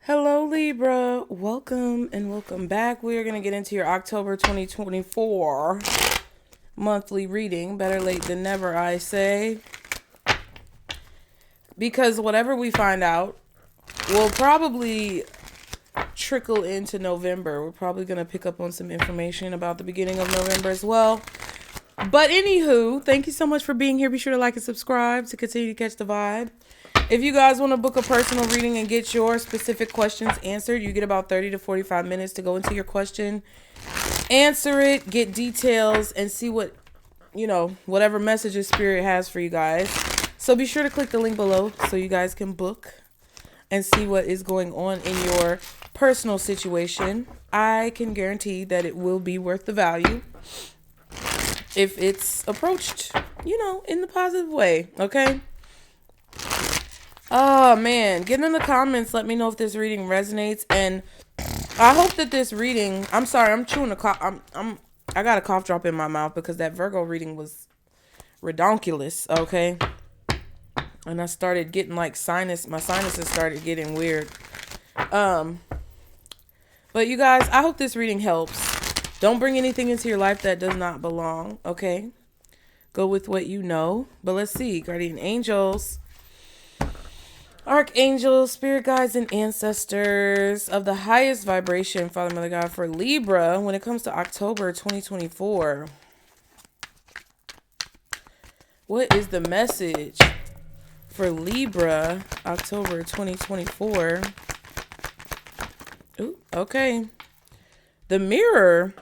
Hello, Libra. Welcome and welcome back. We are going to get into your October 2024 monthly reading. Better late than never, I say. Because whatever we find out will probably trickle into November. We're probably going to pick up on some information about the beginning of November as well. But anywho, thank you so much for being here. Be sure to like and subscribe to continue to catch the vibe. If you guys want to book a personal reading and get your specific questions answered, you get about 30 to 45 minutes to go into your question, answer it, get details, and see what, whatever messages Spirit has for you guys. So be sure to click the link below so you guys can book and see what is going on in your personal situation. I can guarantee that it will be worth the value if it's approached, in the positive way, okay? Oh man, get in the comments. Let me know if this reading resonates, and I hope that this reading. I'm sorry, I'm chewing a cough. I got a cough drop in my mouth because that Virgo reading was redonkulous. Okay, and I started getting like my sinuses started getting weird. But you guys, I hope this reading helps. Don't bring anything into your life that does not belong. Okay, go with what you know. But let's see, guardian angels, archangels, spirit guides, and ancestors of the highest vibration, Father, Mother, God, for Libra when it comes to October 2024. What is the message for Libra, October 2024? Ooh, okay. The mirror.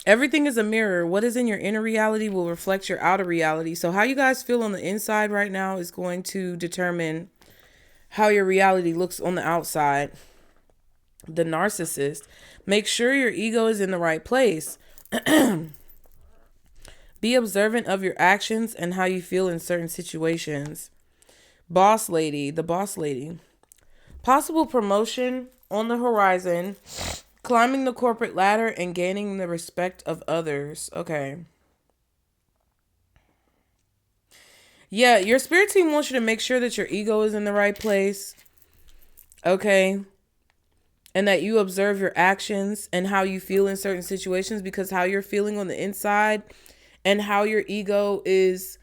Everything is a mirror. What is in your inner reality will reflect your outer reality. So how you guys feel on the inside right now is going to determine how your reality looks on the outside. The narcissist. Make sure your ego is in the right place. Be observant of your actions and how you feel in certain situations. Boss lady. The boss lady. Possible promotion on the horizon. Climbing the corporate ladder and gaining the respect of others. Okay. Yeah, your spirit team wants you to make sure that your ego is in the right place. Okay. And that you observe your actions and how you feel in certain situations, because how you're feeling on the inside and how your ego is,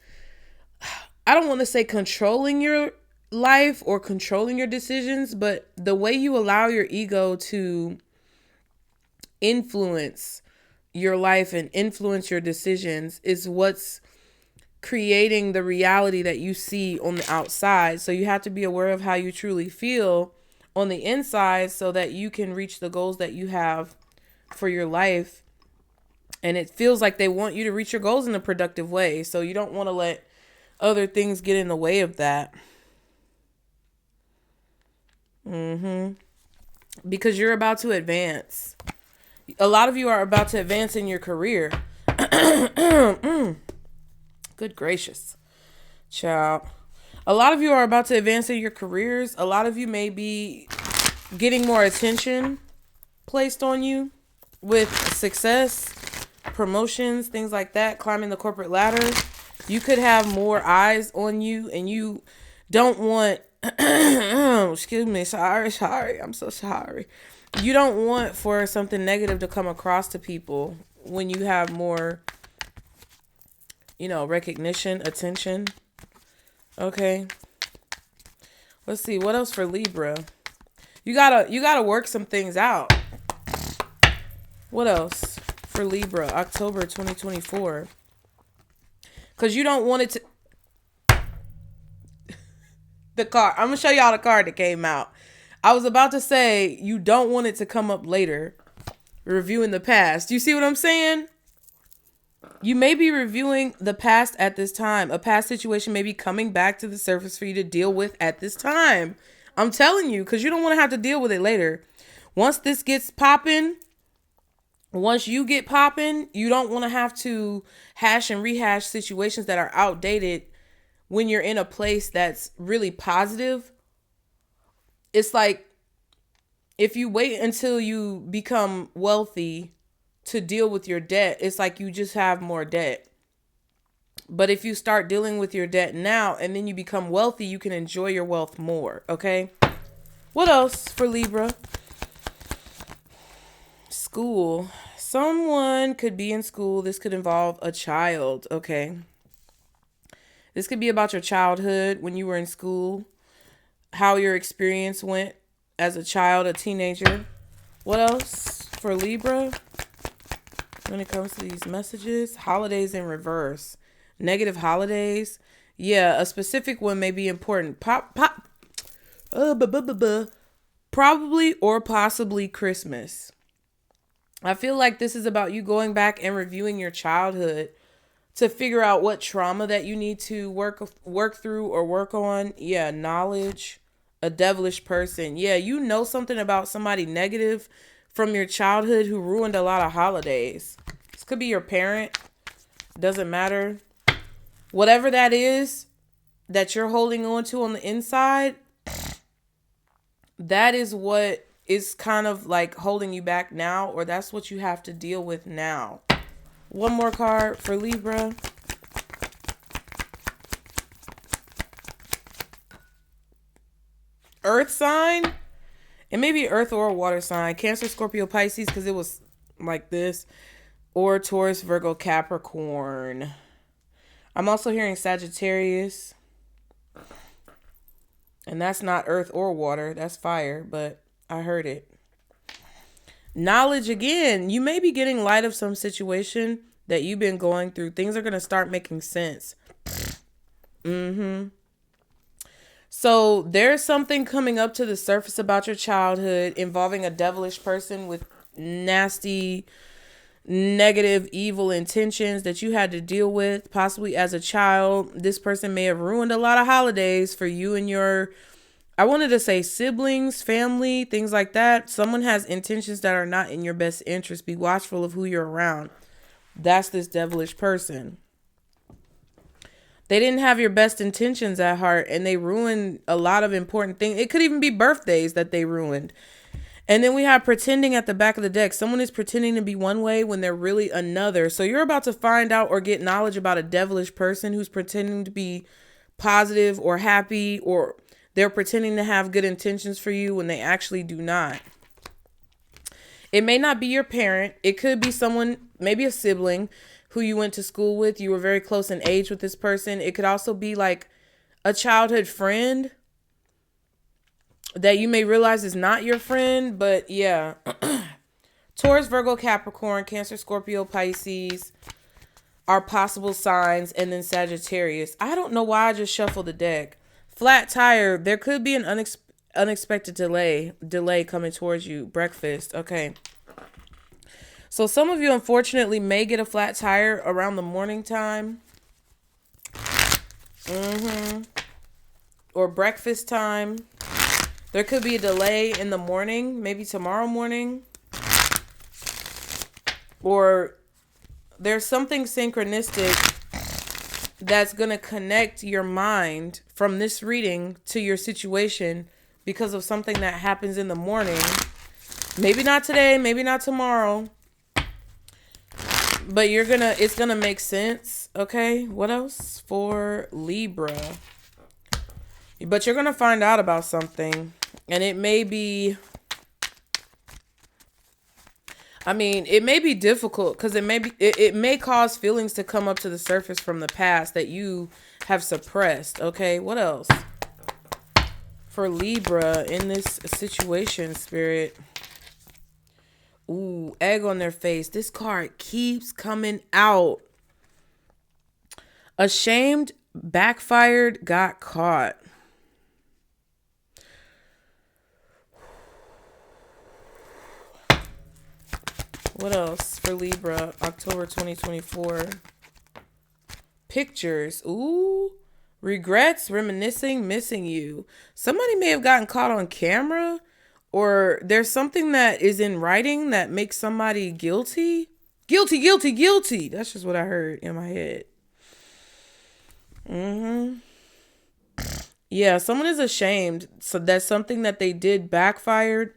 I don't want to say controlling your life or controlling your decisions, but the way you allow your ego to influence your life and influence your decisions is what's creating the reality that you see on the outside. So you have to be aware of how you truly feel on the inside so that you can reach the goals that you have for your life. And it feels like they want you to reach your goals in a productive way. So you don't want to let other things get in the way of that. Because you're about to advance. A lot of you are about to advance in your career. Good gracious. Child. A lot of you are about to advance in your careers. A lot of you may be getting more attention placed on you with success, promotions, things like that, climbing the corporate ladder. You could have more eyes on you, and you don't want, excuse me, sorry, I'm so sorry. You don't want for something negative to come across to people when you have more, recognition, attention. Okay. Let's see. What else for Libra? You gotta work some things out. What else for Libra, October 2024? Because you don't want it to... The card. I'm going to show y'all the card that came out. I was about to say you don't want it to come up later. Reviewing the past. You see what I'm saying? You may be reviewing the past at this time. A past situation may be coming back to the surface for you to deal with at this time. I'm telling you, because you don't want to have to deal with it later. Once this gets popping, once you get popping, you don't want to have to hash and rehash situations that are outdated when you're in a place that's really positive. It's like if you wait until you become wealthy to deal with your debt, it's like you just have more debt. But if you start dealing with your debt now and then you become wealthy, you can enjoy your wealth more. Okay. What else for Libra? School. Someone could be in school. This could involve a child. Okay. This could be about your childhood when you were in school, how your experience went as a child, a teenager. What else for Libra when it comes to these messages? Holidays in reverse. Negative holidays. Yeah, a specific one may be important. Probably or possibly Christmas. I feel like this is about you going back and reviewing your childhood to figure out what trauma that you need to work through or work on. Yeah, knowledge. A devilish person. Yeah, you know something about somebody negative from your childhood who ruined a lot of holidays. This could be your parent. Doesn't matter. Whatever that is that you're holding on to on the inside, that is what is kind of like holding you back now, or that's what you have to deal with now. One more card for Libra. Earth sign. It may be earth or water sign. Cancer, Scorpio, Pisces, because it was like this. Or Taurus, Virgo, Capricorn. I'm also hearing Sagittarius. And that's not earth or water. That's fire, but I heard it. Knowledge again. You may be getting light of some situation that you've been going through. Things are going to start making sense. So there's something coming up to the surface about your childhood involving a devilish person with nasty, negative, evil intentions that you had to deal with, possibly as a child. This person may have ruined a lot of holidays for you and your, I wanted to say siblings, family, things like that. Someone has intentions that are not in your best interest. Be watchful of who you're around. That's this devilish person. They didn't have your best intentions at heart, and they ruined a lot of important things. It could even be birthdays that they ruined. And then we have pretending at the back of the deck. Someone is pretending to be one way when they're really another. So you're about to find out or get knowledge about a devilish person who's pretending to be positive or happy, or they're pretending to have good intentions for you when they actually do not. It may not be your parent. It could be someone, maybe a sibling who you went to school with. You were very close in age with this person. It could also be like a childhood friend that you may realize is not your friend. But yeah, Taurus, Virgo, Capricorn, Cancer, Scorpio, Pisces are possible signs. And then Sagittarius. I don't know why I just shuffled the deck. Flat tire. There could be an unexpected delay coming towards you. Breakfast. Okay. So some of you, unfortunately, may get a flat tire around the morning time. Or breakfast time. There could be a delay in the morning, maybe tomorrow morning. Or there's something synchronistic that's going to connect your mind from this reading to your situation because of something that happens in the morning. Maybe not today, maybe not tomorrow. But it's going to make sense. Okay. What else for Libra? But you're going to find out about something. And it may be, it may be difficult because it may cause feelings to come up to the surface from the past that you have suppressed. Okay. What else for Libra in this situation, Spirit? Ooh, egg on their face. This card keeps coming out. Ashamed, backfired, got caught. What else for Libra, October 2024? Pictures. Ooh, regrets, reminiscing, missing you. Somebody may have gotten caught on camera. Or there's something that is in writing that makes somebody guilty. Guilty. That's just what I heard in my head. Yeah, someone is ashamed. So that's something that they did backfired.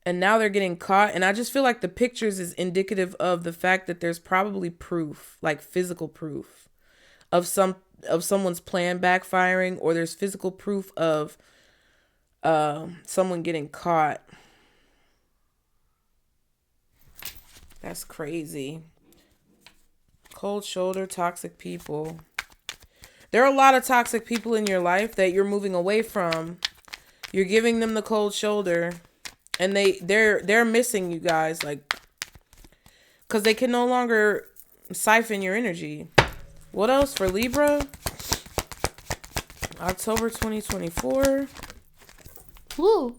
And now they're getting caught. And I just feel like the pictures is indicative of the fact that there's probably proof, like physical proof of someone's plan backfiring, or there's physical proof of someone getting caught. That's crazy. Cold shoulder, toxic people. There are a lot of toxic people in your life that you're moving away from. You're giving them the cold shoulder, and they're missing you guys, like, because they can no longer siphon your energy. What else for Libra? October 2024. Woo.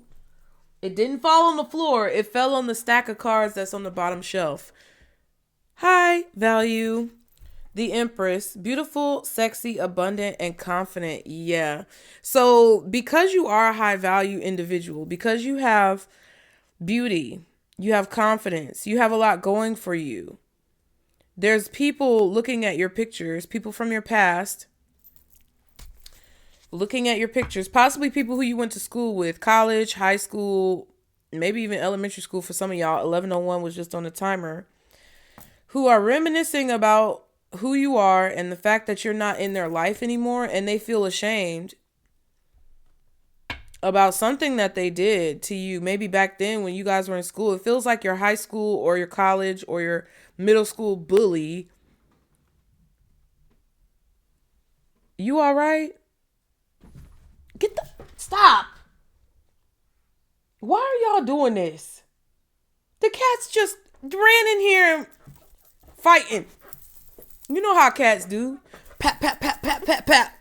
It didn't fall on the floor. It fell on the stack of cards that's on the bottom shelf. High value. The Empress. Beautiful, sexy, abundant, and confident. Yeah. So because you are a high value individual, because you have beauty, you have confidence, you have a lot going for you. There's people looking at your pictures, people from your past, looking at your pictures, possibly people who you went to school with, college, high school, maybe even elementary school for some of y'all. 1101 was just on the timer, who are reminiscing about who you are and the fact that you're not in their life anymore, and they feel ashamed about something that they did to you maybe back then when you guys were in school. It feels like your high school or your college or your middle school bully. You all right? Stop. Why are y'all doing this? The cats just ran in here and fighting. You know how cats do. Pat, pat, pat, pat, pat, pat.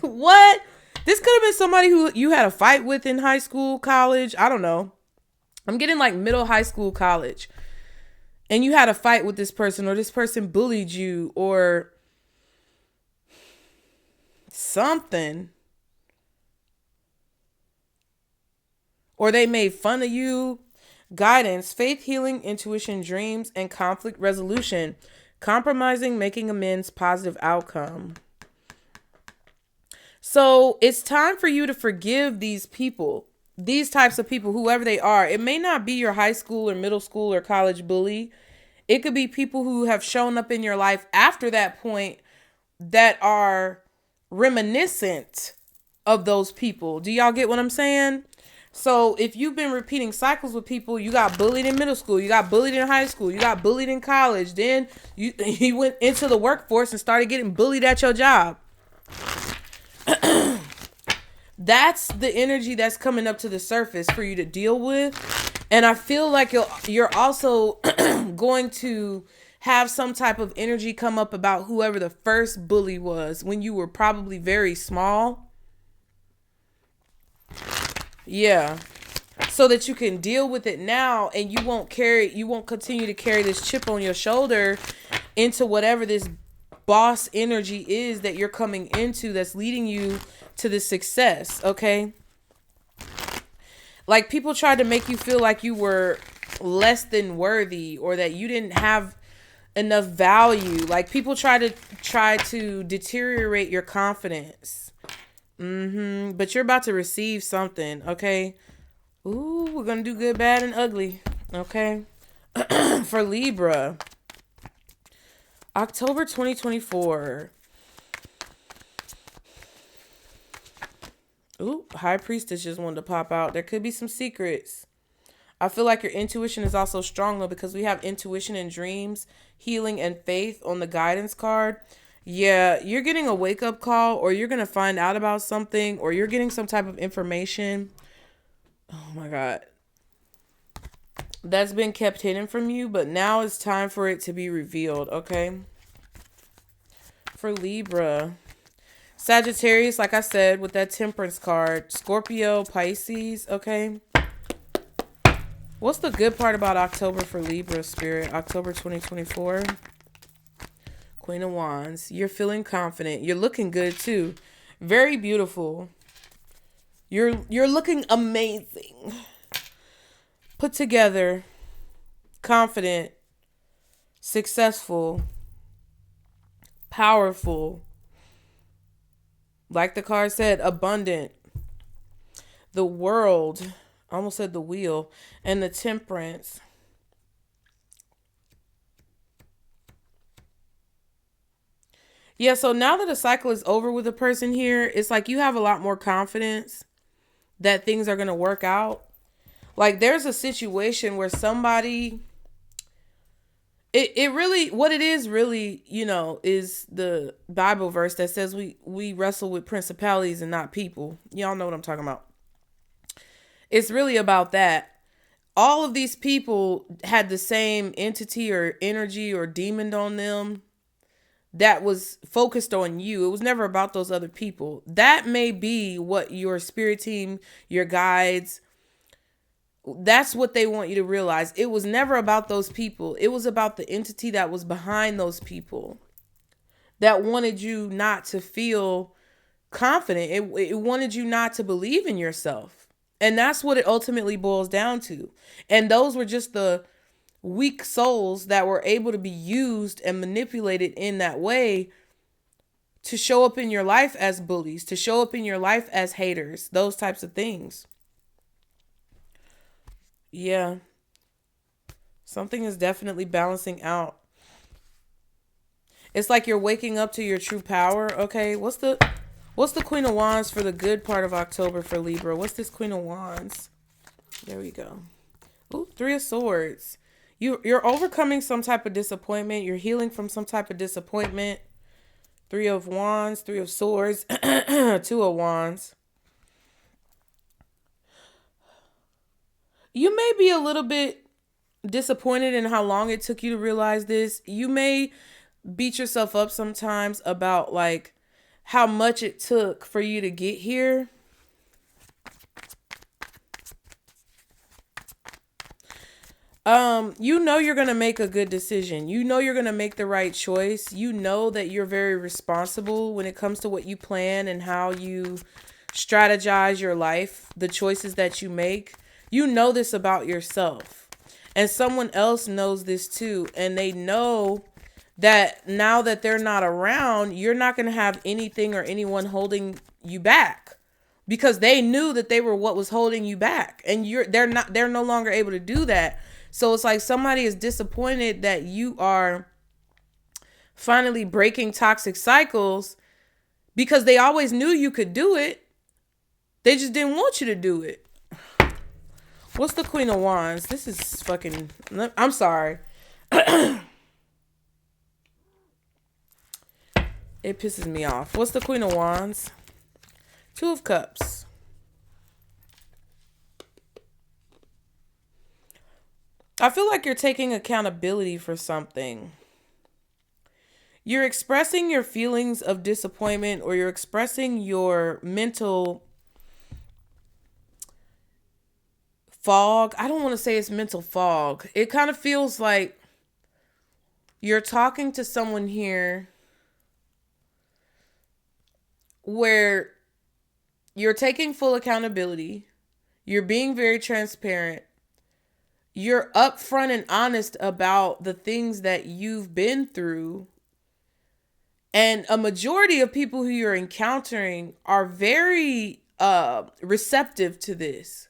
What? This could have been somebody who you had a fight with in high school, college. I don't know. I'm getting like middle, high school, college. And you had a fight with this person, or this person bullied you, or something. Or they made fun of you. Guidance, faith, healing, intuition, dreams, and conflict resolution. Compromising, making amends, positive outcome. So it's time for you to forgive these people, these types of people, whoever they are. It may not be your high school or middle school or college bully. It could be people who have shown up in your life after that point that are reminiscent of those people. Do y'all get what I'm saying? So if you've been repeating cycles with people, you got bullied in middle school, you got bullied in high school, you got bullied in college, then you went into the workforce and started getting bullied at your job. That's the energy that's coming up to the surface for you to deal with. And I feel like you're also going to have some type of energy come up about whoever the first bully was when you were probably very small. Yeah. So that you can deal with it now, and you won't continue to carry this chip on your shoulder into whatever this boss energy is that you're coming into that's leading you to the success. Okay. Like, people tried to make you feel like you were less than worthy, or that you didn't have enough value. Like, people try to deteriorate your confidence. But you're about to receive something, okay? Ooh, we're gonna do good, bad, and ugly, okay? For Libra, October 2024. Ooh, High Priestess just wanted to pop out. There could be some secrets. I feel like your intuition is also strong, though, because we have intuition and dreams, healing, and faith on the guidance card. Yeah, you're getting a wake-up call, or you're going to find out about something, or you're getting some type of information. Oh, my God. That's been kept hidden from you, but now it's time for it to be revealed, okay? For Libra. Sagittarius, like I said, with that Temperance card. Scorpio, Pisces, okay? What's the good part about October for Libra, Spirit? October 2024. Queen of Wands. You're feeling confident. You're looking good too. Very beautiful. You're looking amazing. Put together. Confident. Successful. Powerful. Like the card said, abundant. The World. I almost said the Wheel. And the Temperance. Yeah, so now that the cycle is over with a person here, it's like you have a lot more confidence. that things are going to work out. Like there's a situation where somebody, it really, what it is really, is the Bible verse that says we wrestle with principalities and not people. Y'all know what I'm talking about. It's really about that. All of these people had the same entity or energy or demon on them that was focused on you. It was never about those other people. That may be what your spirit team, your guides, that's what they want you to realize. It was never about those people. It was about the entity that was behind those people that wanted you not to feel confident. It wanted you not to believe in yourself. And that's what it ultimately boils down to. And those were just the weak souls that were able to be used and manipulated in that way to show up in your life as bullies, to show up in your life as haters, those types of things. Yeah. Something is definitely balancing out. It's like you're waking up to your true power. Okay, what's the Queen of Wands for the good part of October for Libra? What's this Queen of Wands? There we go. Ooh, Three of Swords. You're overcoming some type of disappointment. You're healing from some type of disappointment. Three of Wands, Three of Swords, Two of Wands. You may be a little bit disappointed in how long it took you to realize this. You may beat yourself up sometimes about like how much it took for you to get here. You know you're going to make a good decision. You know you're going to make the right choice. You know that you're very responsible when it comes to what you plan and how you strategize your life, the choices that you make. You know this about yourself. And someone else knows this too. And they know that now that they're not around, you're not going to have anything or anyone holding you back. Because they knew that they were what was holding you back. And they're no longer able to do that. So it's like somebody is disappointed that you are finally breaking toxic cycles because they always knew you could do it. They just didn't want you to do it. What's the Queen of Wands? This is fucking... I'm sorry. It pisses me off. What's the Queen of Wands? Two of Cups. I feel like you're taking accountability for something. You're expressing your feelings of disappointment, or you're expressing your mental fog. I don't want to say it's mental fog. It kind of feels like you're talking to someone here where you're taking full accountability. You're being very transparent. You're upfront and honest about the things that you've been through. And a majority of people who you're encountering are very receptive to this.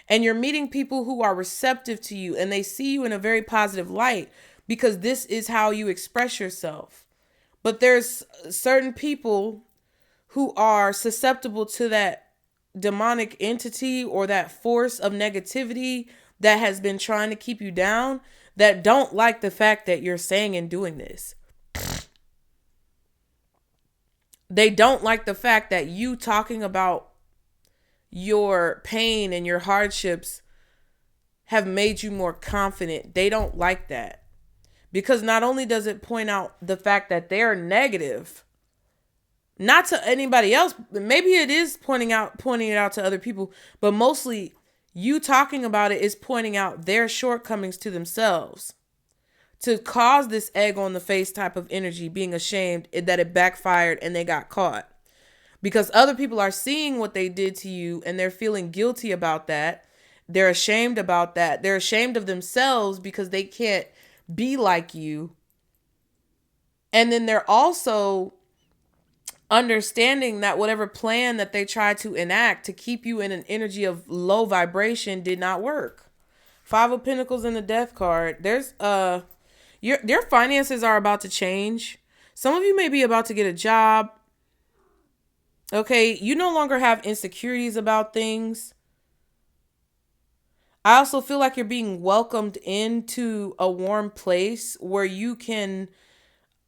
And you're meeting people who are receptive to you, and they see you in a very positive light because this is how you express yourself. But there's certain people who are susceptible to that demonic entity or that force of negativity that has been trying to keep you down, that don't like the fact that you're saying and doing this. They don't like the fact that you talking about your pain and your hardships have made you more confident. They don't like that. Because not only does it point out the fact that they're negative, not to anybody else, maybe it is pointing it out to other people, but mostly you talking about it is pointing out their shortcomings to themselves to cause this egg on the face type of energy, being ashamed that it backfired and they got caught. Because other people are seeing what they did to you and they're feeling guilty about that. They're ashamed about that. They're ashamed of themselves because they can't be like you. And then they're also understanding that whatever plan that they tried to enact to keep you in an energy of low vibration did not work. Five of Pentacles and the Death card. There's your finances are about to change. Some of you may be about to get a job. Okay, you no longer have insecurities about things. I also feel like you're being welcomed into a warm place where you can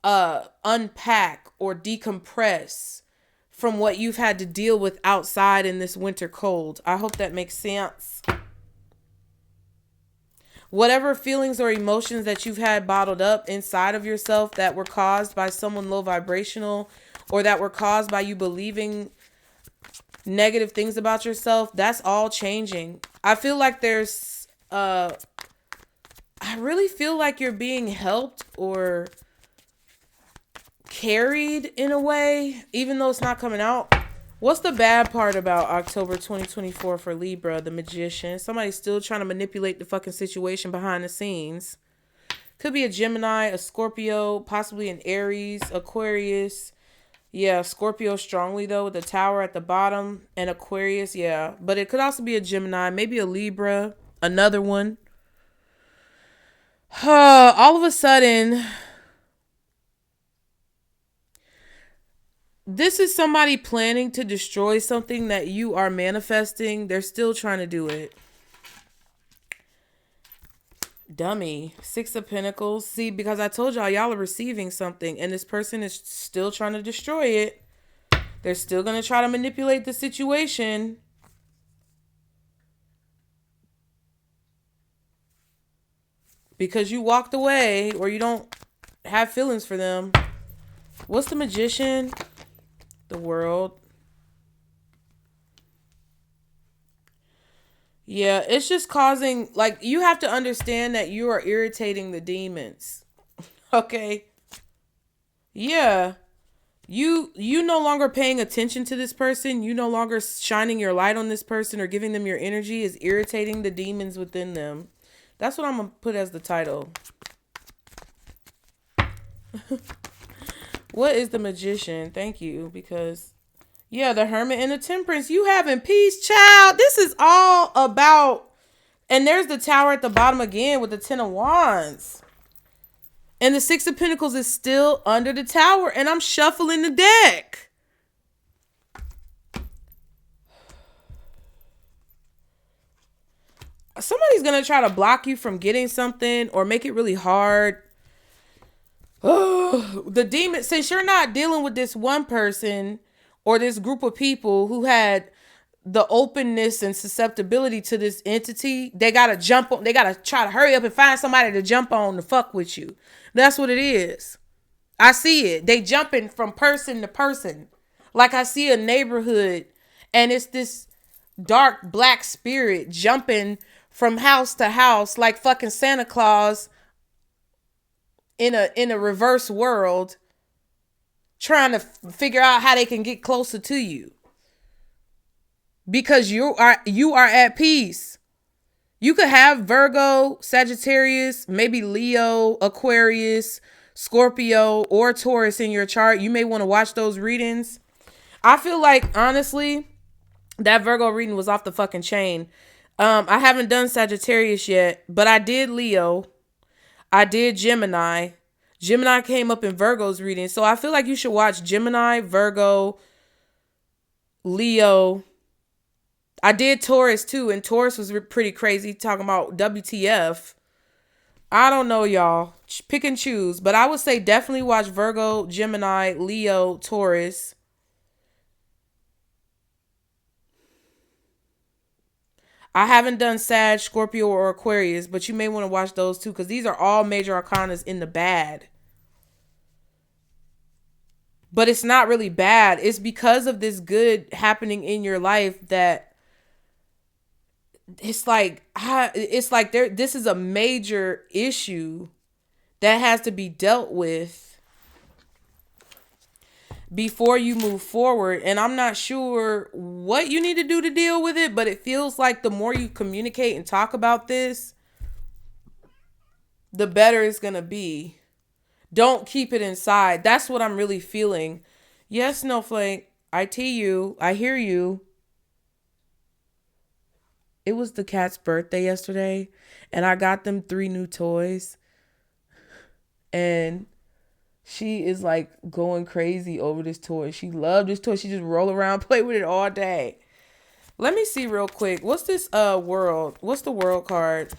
unpack or decompress from what you've had to deal with outside in this winter cold. I hope that makes sense. Whatever feelings or emotions that you've had bottled up inside of yourself that were caused by someone low vibrational, or that were caused by you believing negative things about yourself, that's all changing. I feel like I really feel like you're being helped or carried in a way, even though it's not coming out. What's the bad part about October 2024 for Libra, the Magician? Somebody's still trying to manipulate the fucking situation behind the scenes. Could be a Gemini, a Scorpio, possibly an Aries, Aquarius. Yeah, Scorpio strongly though, with the Tower at the bottom, and Aquarius, yeah. But it could also be a Gemini, maybe a Libra, another one. All of a sudden, this is somebody planning to destroy something that you are manifesting. They're still trying to do it. Dummy. Six of Pentacles. See, because I told y'all are receiving something, and this person is still trying to destroy it. They're still going to try to manipulate the situation. Because you walked away, or you don't have feelings for them. What's the Magician? The World. Yeah, it's just causing, like, you have to understand that you are irritating the demons. Okay? Yeah. You no longer paying attention to this person. You no longer shining your light on this person or giving them your energy is irritating the demons within them. That's what I'm going to put as the title. What is the Magician? Thank you, because yeah, the Hermit and the Temperance. You having peace, child. This is all about, and there's the Tower at the bottom again with the Ten of Wands. And the Six of Pentacles is still under the Tower, and I'm shuffling the deck. Somebody's going to try to block you from getting something or make it really hard. Oh, the demon, since you're not dealing with this one person or this group of people who had the openness and susceptibility to this entity, they got to jump on, they got to try to hurry up and find somebody to jump on to fuck with you. That's what it is. I see it. They jumping from person to person. Like I see a neighborhood and it's this dark black spirit jumping from house to house like fucking Santa Claus in a reverse world, trying to figure out how they can get closer to you, because you are at peace. You could have Virgo, Sagittarius, maybe Leo, Aquarius, Scorpio, or Taurus in your chart. You may want to watch those readings. I feel like, honestly, that Virgo reading was off the fucking chain. I haven't done Sagittarius yet, but I did Leo. I did Gemini. Gemini came up in Virgo's reading. So I feel like you should watch Gemini, Virgo, Leo. I did Taurus too. And Taurus was pretty crazy, talking about WTF. I don't know, y'all. Pick and choose. But I would say definitely watch Virgo, Gemini, Leo, Taurus. I haven't done Sag, Scorpio, or Aquarius, but you may want to watch those too, because these are all major arcanas in the bad. But it's not really bad. It's because of this good happening in your life that it's like this is a major issue that has to be dealt with before you move forward. And I'm not sure what you need to do to deal with it, but it feels like the more you communicate and talk about this, the better it's going to be. Don't keep it inside. That's what I'm really feeling. Yes, Snowflake, I see you. I hear you. It was the cat's birthday yesterday, and I got them 3 new toys. And She is like going crazy over this toy. She loved this toy. She just roll around, play with it all day. Let me see real quick. What's this world? What's the world card?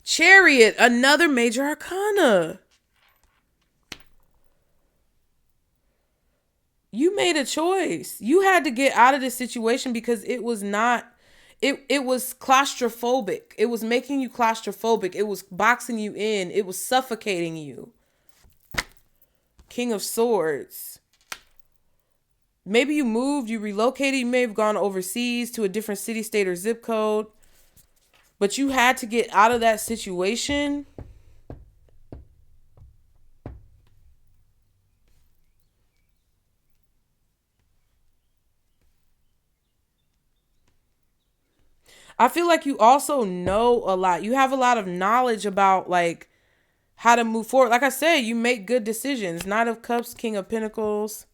Chariot, another major arcana. You made a choice. You had to get out of this situation because it was not, it was claustrophobic. It was making you claustrophobic. It was boxing you in. It was suffocating you. King of Swords. Maybe you moved, you relocated, you may have gone overseas to a different city, state, or zip code. But you had to get out of that situation. I feel like you also know a lot. You have a lot of knowledge about like how to move forward. Like I said, you make good decisions. Knight of Cups, King of Pentacles.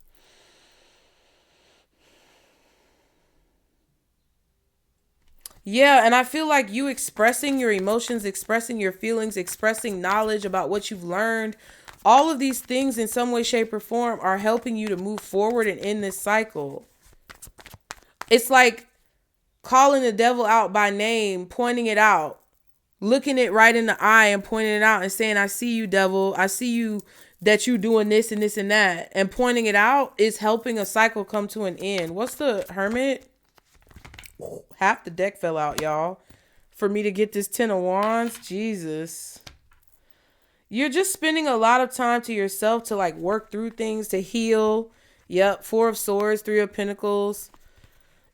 Yeah, and I feel like you expressing your emotions, expressing your feelings, expressing knowledge about what you've learned, all of these things in some way, shape, or form are helping you to move forward and end this cycle. It's like calling the devil out by name, pointing it out, looking it right in the eye and pointing it out and saying, I see you, devil. I see you that you doing this and this and that. And pointing it out is helping a cycle come to an end. What's the Hermit? Half the deck fell out, y'all. For me to get this 10 of Wands, Jesus. You're just spending a lot of time to yourself to like work through things, to heal. Yep, 4 of Swords, 3 of Pentacles.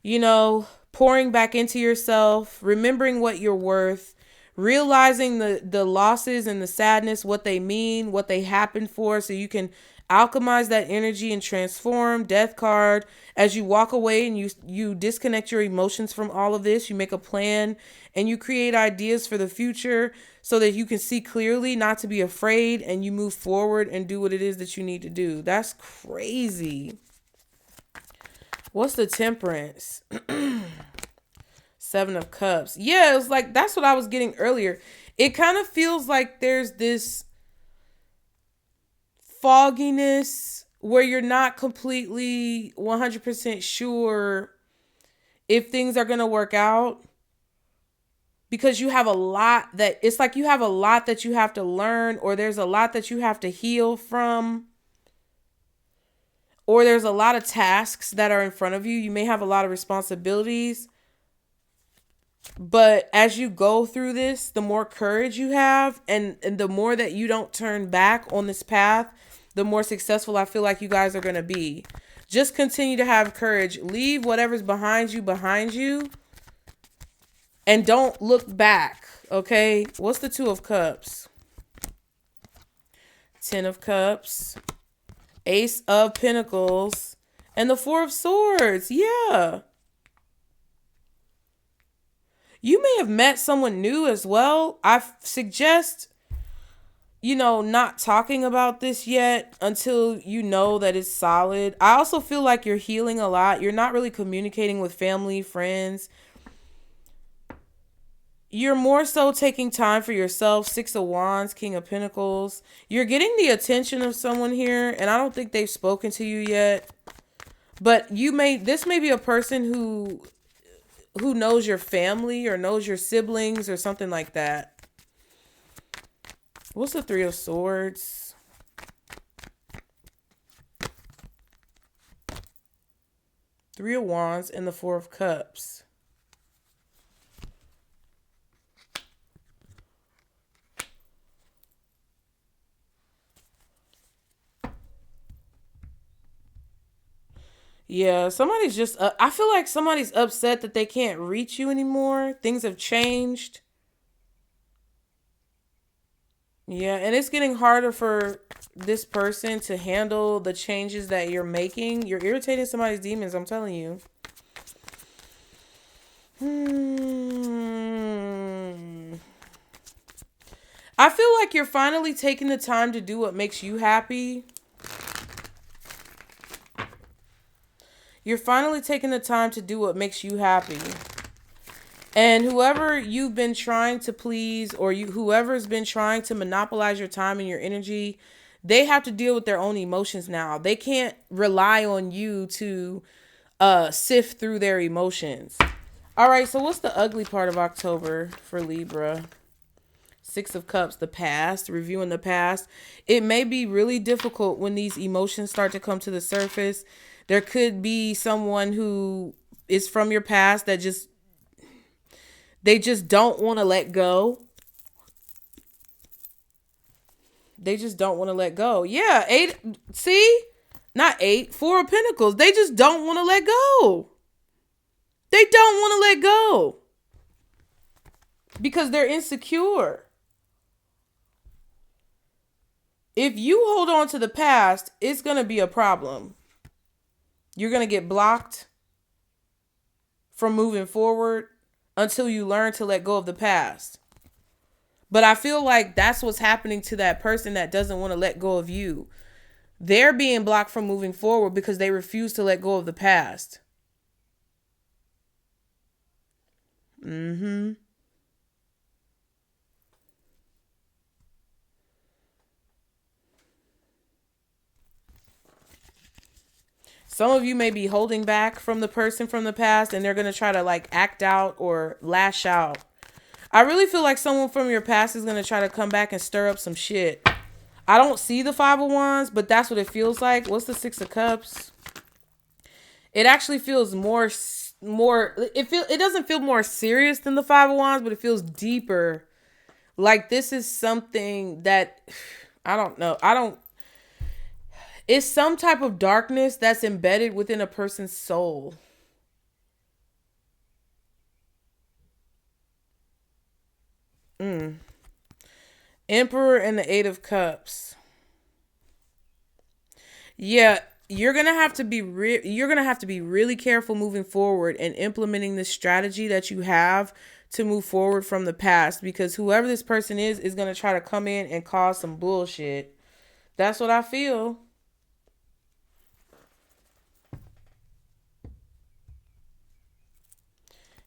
You know, pouring back into yourself, remembering what you're worth, realizing the losses and the sadness, what they mean, what they happen for, so you can alchemize that energy and transform. Death card. As you walk away and you disconnect your emotions from all of this, you make a plan and you create ideas for the future so that you can see clearly, not to be afraid, and you move forward and do what it is that you need to do. That's crazy. What's the Temperance? 7 of Cups. Yeah, it was like, that's what I was getting earlier. It kind of feels like there's this fogginess where you're not completely 100% sure if things are going to work out, because you have a lot that, it's like you have a lot that you have to learn, or there's a lot that you have to heal from, or there's a lot of tasks that are in front of you. You may have a lot of responsibilities, but as you go through this, the more courage you have, and the more that you don't turn back on this path, the more successful I feel like you guys are going to be. Just continue to have courage. Leave whatever's behind you, and don't look back, okay? What's the 2 of Cups? 10 of Cups, Ace of Pentacles, and the 4 of Swords. Yeah. You may have met someone new as well. I suggest, you know, not talking about this yet until you know that it's solid. I also feel like you're healing a lot. You're not really communicating with family, friends. You're more so taking time for yourself. 6 of Wands, King of Pentacles. You're getting the attention of someone here, and I don't think they've spoken to you yet. But this may be a person who knows your family or knows your siblings or something like that. What's the 3 of Swords? Three of Wands and the 4 of Cups. Yeah, somebody's just, I feel like somebody's upset that they can't reach you anymore. Things have changed. Yeah, and it's getting harder for this person to handle the changes that you're making. You're irritating somebody's demons, I'm telling you. I feel like you're finally taking the time to do what makes you happy. You're finally taking the time to do what makes you happy. And whoever you've been trying to please, or whoever's been trying to monopolize your time and your energy, they have to deal with their own emotions now. They can't rely on you to sift through their emotions. All right, so what's the ugly part of October for Libra? Six of Cups, the past, reviewing the past. It may be really difficult when these emotions start to come to the surface. There could be someone who is from your past that they just don't want to let go. They just don't want to let go. Yeah, eight. See? Not eight. Four of Pentacles. They just don't want to let go. They don't want to let go. Because they're insecure. If you hold on to the past, it's going to be a problem. You're going to get blocked from moving forward until you learn to let go of the past. But I feel like that's what's happening to that person that doesn't want to let go of you. They're being blocked from moving forward because they refuse to let go of the past. Mm-hmm. Some of you may be holding back from the person from the past, and they're going to try to like act out or lash out. I really feel like someone from your past is going to try to come back and stir up some shit. I don't see the Five of Wands, but that's what it feels like. What's the Six of Cups? It actually feels it doesn't feel more serious than the Five of Wands, but it feels deeper. Like this is something that I don't know. It's some type of darkness that's embedded within a person's soul. Emperor and the Eight of Cups. Yeah, you're gonna have to be really careful moving forward and implementing the strategy that you have to move forward from the past, because whoever this person is gonna try to come in and cause some bullshit. That's what I feel.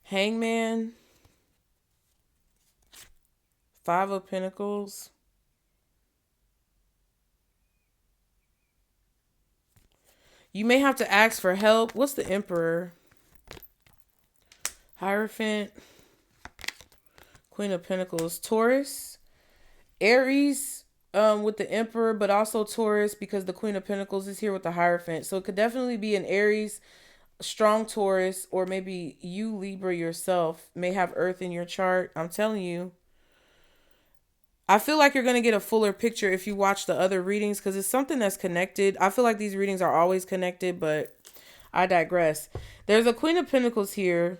Hangman. Five of Pentacles. You may have to ask for help. What's the Emperor? Hierophant. Queen of Pentacles. Taurus. Aries with the Emperor, but also Taurus because the Queen of Pentacles is here with the Hierophant. So it could definitely be an Aries, strong Taurus, or maybe you, Libra, yourself may have Earth in your chart. I'm telling you. I feel like you're going to get a fuller picture if you watch the other readings because it's something that's connected. I feel like these readings are always connected, but I digress. There's a Queen of Pentacles here.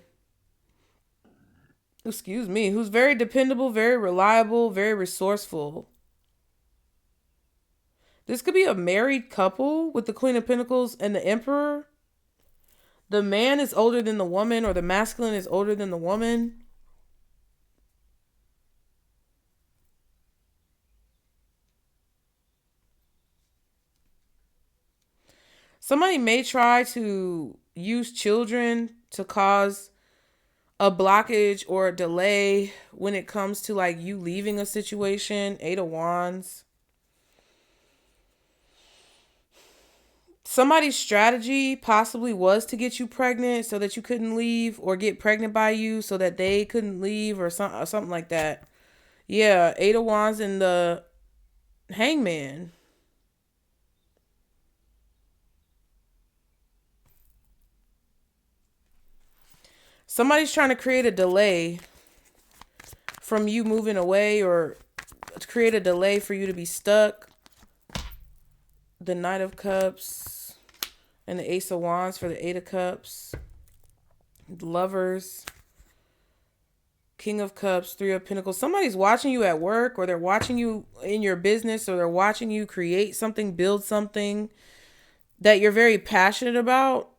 Excuse me. Who's very dependable, very reliable, very resourceful. This could be a married couple with the Queen of Pentacles and the Emperor. The man is older than the woman, or the masculine is older than the woman. Somebody may try to use children to cause a blockage or a delay when it comes to like you leaving a situation. Eight of Wands. Somebody's strategy possibly was to get you pregnant so that you couldn't leave, or get pregnant by you so that they couldn't leave, or something like that. Yeah, Eight of Wands and the Hangman. Somebody's trying to create a delay from you moving away, or create a delay for you to be stuck. The Knight of Cups and the Ace of Wands for the Eight of Cups. Lovers. King of Cups, Three of Pentacles. Somebody's watching you at work, or they're watching you in your business, or they're watching you create something, build something that you're very passionate about.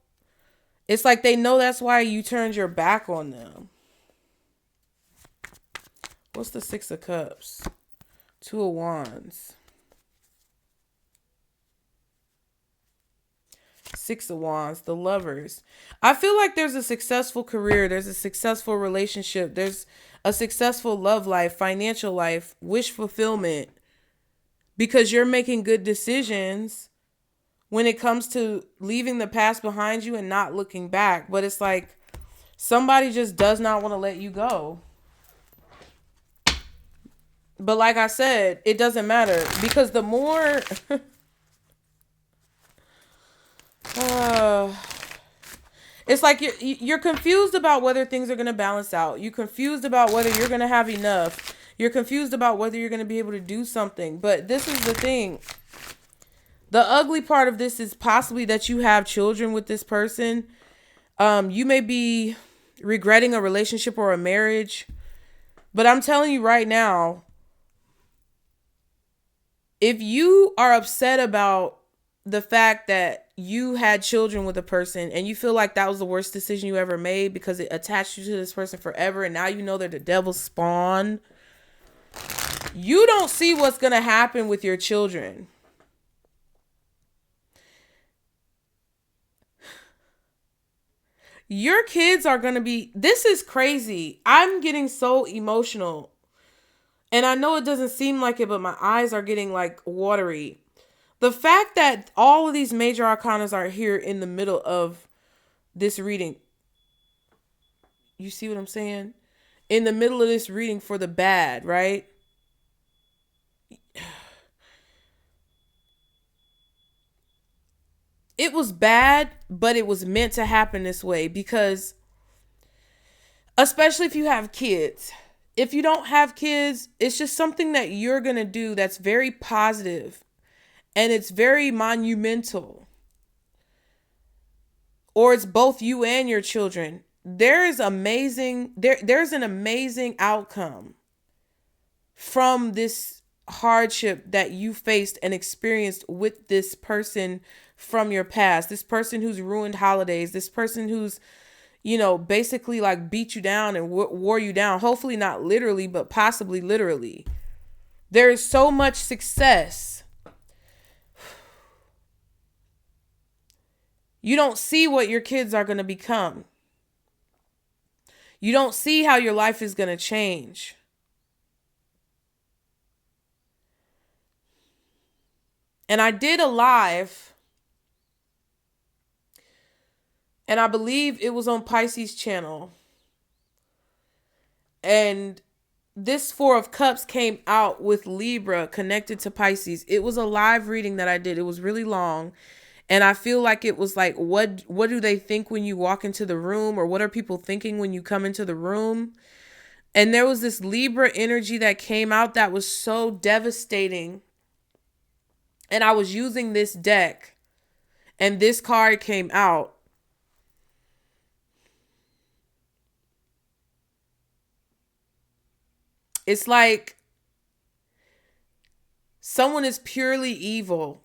It's like they know that's why you turned your back on them. What's the Six of Cups? Two of Wands. Six of Wands, the Lovers. I feel like there's a successful career, there's a successful relationship, there's a successful love life, financial life, wish fulfillment, because you're making good decisions when it comes to leaving the past behind you and not looking back. But it's like somebody just does not want to let you go. But like I said, it doesn't matter, because the more it's like you're confused about whether things are going to balance out. You're confused about whether you're going to have enough. You're confused about whether you're going to be able to do something. But this is the thing. The ugly part of this is possibly that you have children with this person. You may be regretting a relationship or a marriage. But I'm telling you right now, if you are upset about the fact that you had children with a person and you feel like that was the worst decision you ever made because it attached you to this person forever, and now you know they're the devil's spawn, you don't see what's going to happen with your children. Your kids are going to be, this is crazy. I'm getting so emotional. And I know it doesn't seem like it, but my eyes are getting like watery. The fact that all of these major arcanas are here in the middle of this reading. You see what I'm saying? In the middle of this reading for the bad, right? It was bad, but it was meant to happen this way, because especially if you have kids. If you don't have kids, it's just something that you're going to do that's very positive and it's very monumental. Or it's both you and your children. There's an amazing outcome from this hardship that you faced and experienced with this person from your past. This person who's ruined holidays. This person who's, basically like beat you down and wore you down. Hopefully not literally, but possibly literally. There is so much success. You don't see what your kids are going to become. You don't see how your life is going to change. And I did a live, and I believe it was on Pisces channel. And this Four of Cups came out with Libra connected to Pisces. It was a live reading that I did. It was really long. And I feel like it was like, what do they think when you walk into the room? Or what are people thinking when you come into the room? And there was this Libra energy that came out that was so devastating. And I was using this deck. And this card came out. It's like someone is purely evil.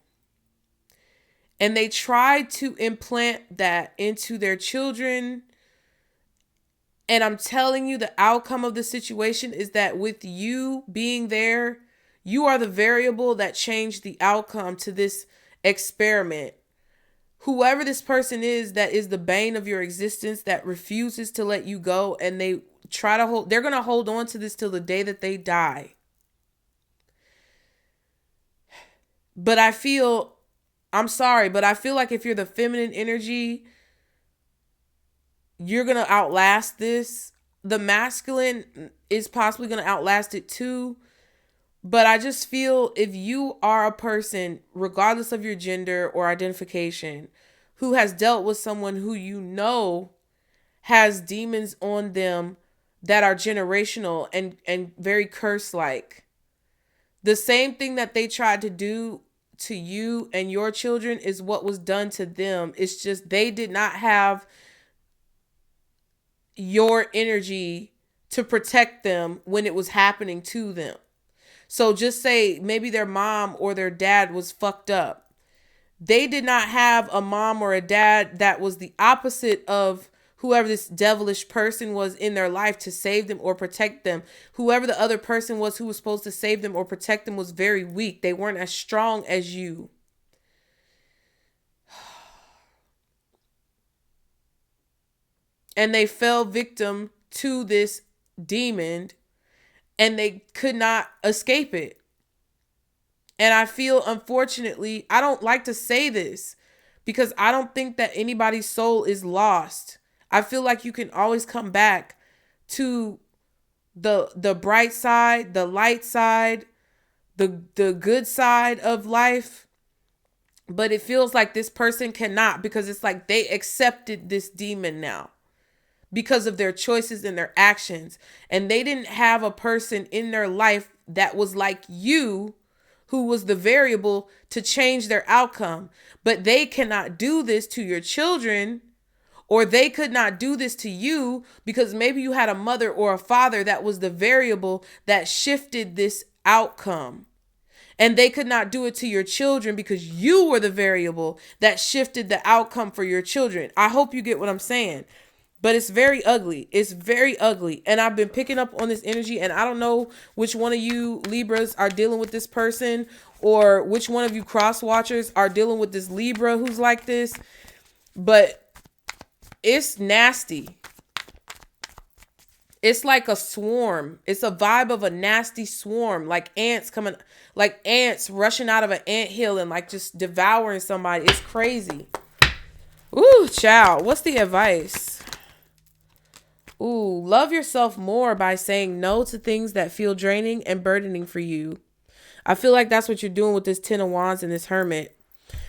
And they try to implant that into their children. And I'm telling you, the outcome of the situation is that with you being there, you are the variable that changed the outcome to this experiment. Whoever this person is that is the bane of your existence, that refuses to let you go, and they're going to hold on to this till the day that they die. But I'm sorry, but I feel like if you're the feminine energy, you're going to outlast this. The masculine is possibly going to outlast it too. But I just feel if you are a person, regardless of your gender or identification, who has dealt with someone who has demons on them that are generational and very curse-like, the same thing that they tried to do to you and your children is what was done to them. It's just they did not have your energy to protect them when it was happening to them. So just say maybe their mom or their dad was fucked up. They did not have a mom or a dad that was the opposite of whoever this devilish person was in their life to save them or protect them. Whoever the other person was who was supposed to save them or protect them was very weak. They weren't as strong as you. and they fell victim to this demon and they could not escape it. And I feel, unfortunately, I don't like to say this because I don't think that anybody's soul is lost. I feel like you can always come back to the bright side, the light side, the good side of life. But it feels like this person cannot, because it's like they accepted this demon now because of their choices and their actions. And they didn't have a person in their life that was like you, who was the variable to change their outcome. But they cannot do this to your children, or they could not do this to you because maybe you had a mother or a father that was the variable that shifted this outcome. And they could not do it to your children because you were the variable that shifted the outcome for your children. I hope you get what I'm saying. But it's very ugly. It's very ugly. And I've been picking up on this energy, and I don't know which one of you Libras are dealing with this person, or which one of you cross watchers are dealing with this Libra who's like this. But it's nasty. It's like a swarm. It's a vibe of a nasty swarm, like ants rushing out of an anthill and like just devouring somebody. It's crazy. Ooh, child. What's the advice? Ooh, love yourself more by saying no to things that feel draining and burdening for you. I feel like that's what you're doing with this 10 of Wands and this Hermit.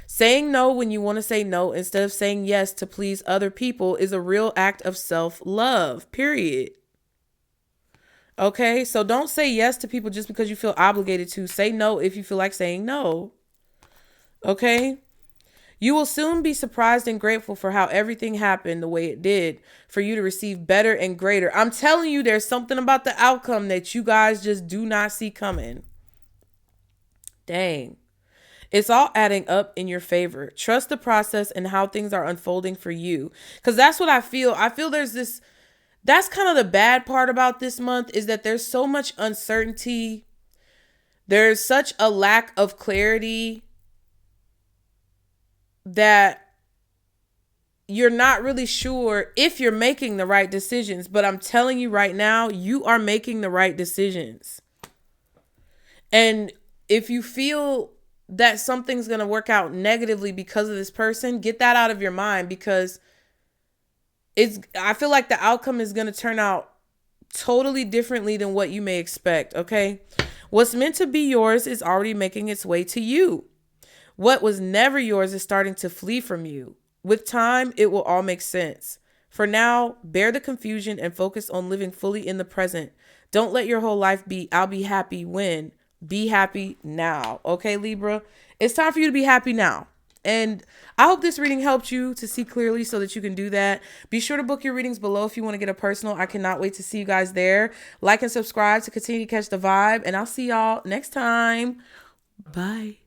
Saying no when you want to say no instead of saying yes to please other people is a real act of self-love, period. Okay, so don't say yes to people just because you feel obligated to. Say no if you feel like saying no. Okay? You will soon be surprised and grateful for how everything happened the way it did, for you to receive better and greater. I'm telling you, there's something about the outcome that you guys just do not see coming. Dang. It's all adding up in your favor. Trust the process and how things are unfolding for you. Because that's what I feel. I feel there's this... That's kind of the bad part about this month, is that there's so much uncertainty. There's such a lack of clarity that you're not really sure if you're making the right decisions. But I'm telling you right now, you are making the right decisions. And if you feel that something's going to work out negatively because of this person, get that out of your mind, because I feel like the outcome is going to turn out totally differently than what you may expect. Okay. What's meant to be yours is already making its way to you. What was never yours is starting to flee from you. With time, it will all make sense. For now, bear the confusion and focus on living fully in the present. Don't let your whole life be, I'll be happy when. Be happy now. Okay, Libra? It's time for you to be happy now. And I hope this reading helped you to see clearly so that you can do that. Be sure to book your readings below if you want to get a personal. I cannot wait to see you guys there. Like and subscribe to continue to catch the vibe. And I'll see y'all next time. Bye.